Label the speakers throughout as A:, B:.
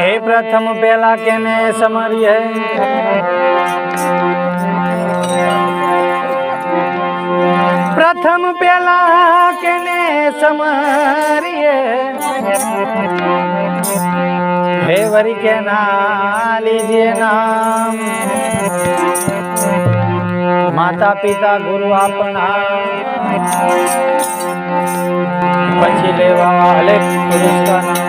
A: हे प्रथम पहला केने समरी है, प्रथम पहला केने समरी है, हे वरी के ना लीजिए नाम, माता पिता गुरु अपना पछी लेवा वाले पुरुष का नाम।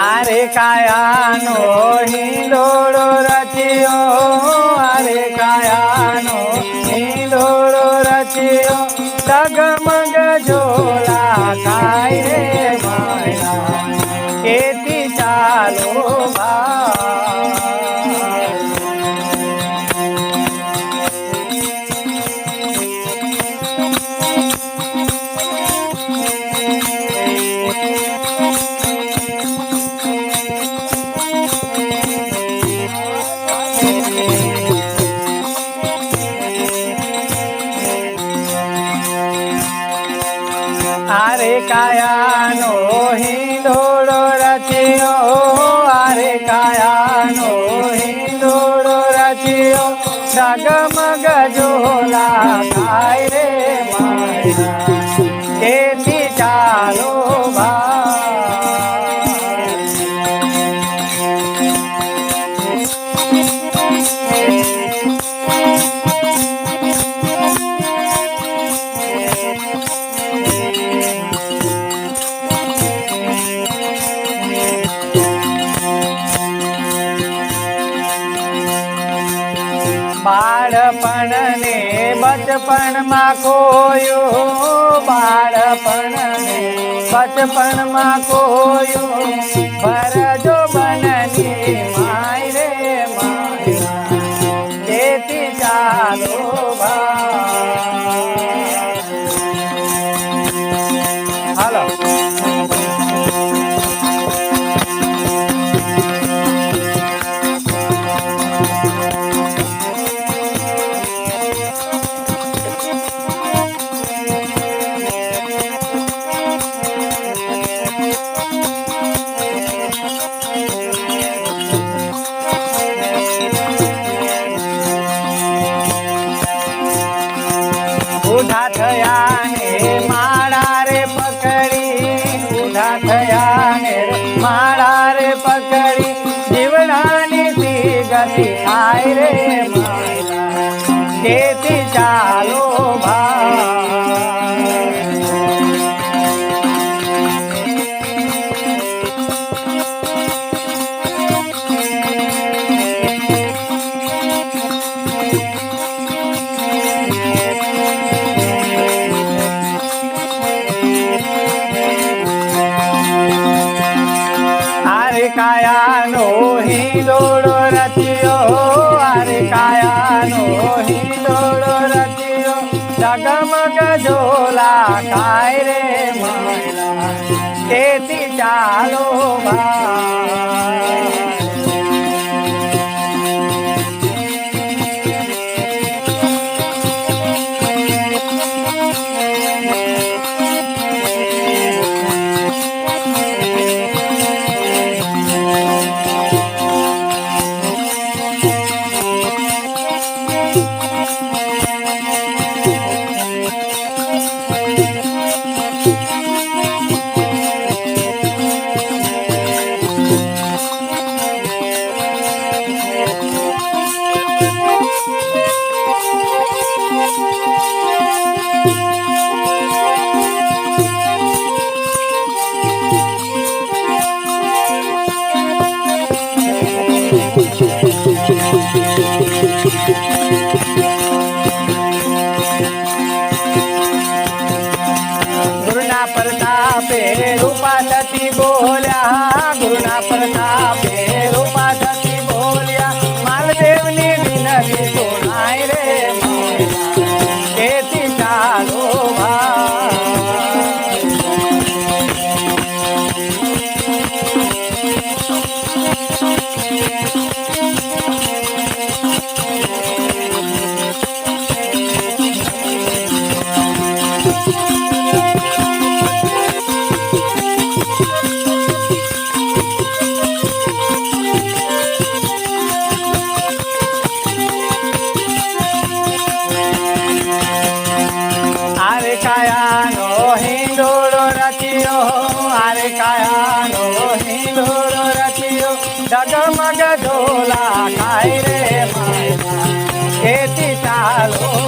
A: अरे कायानो हिंदोड़ो रचियो, अरे कायानो हिंदोड़ो रचियो, डगमग झोला खाई रे माया, केती चालो अरे कायानो हिंदोड़ो रचियो, अरे कायानो हिंदोड़ो रचियो, डगमग झोला खाई रे माया, केती चालो बाळपण ने बचपन मा खोयो, बाळपण ने बचपन मा खोयो, भरजो बननी माय रे माया, केती चालो हालो। उठा थया ने माड़ा रे पकड़ी, उठा थया ने माड़ा रे पकड़ी, जीवडानी सी गति आय रे माया, केती चालो कायानो हिंदोड़ो रचियो, अरे कायानो हिंदोड़ो रचियो, डगमग झोला खाई रे माया, केती चालो પ્રતાપે રૂપા થતી બોલ્યા ગુરુના પ્રતાપે રૂપા થતી બોલ્યા માલદેવની વિનતી સુનાય રે તેથી ચાલો કાયાનો હિંડોળો રચ્યો આરે કાયાનો હિંડોળો રચ્યો ડગમગ ઢોલા ખાય રે માયા તેથી ચાલો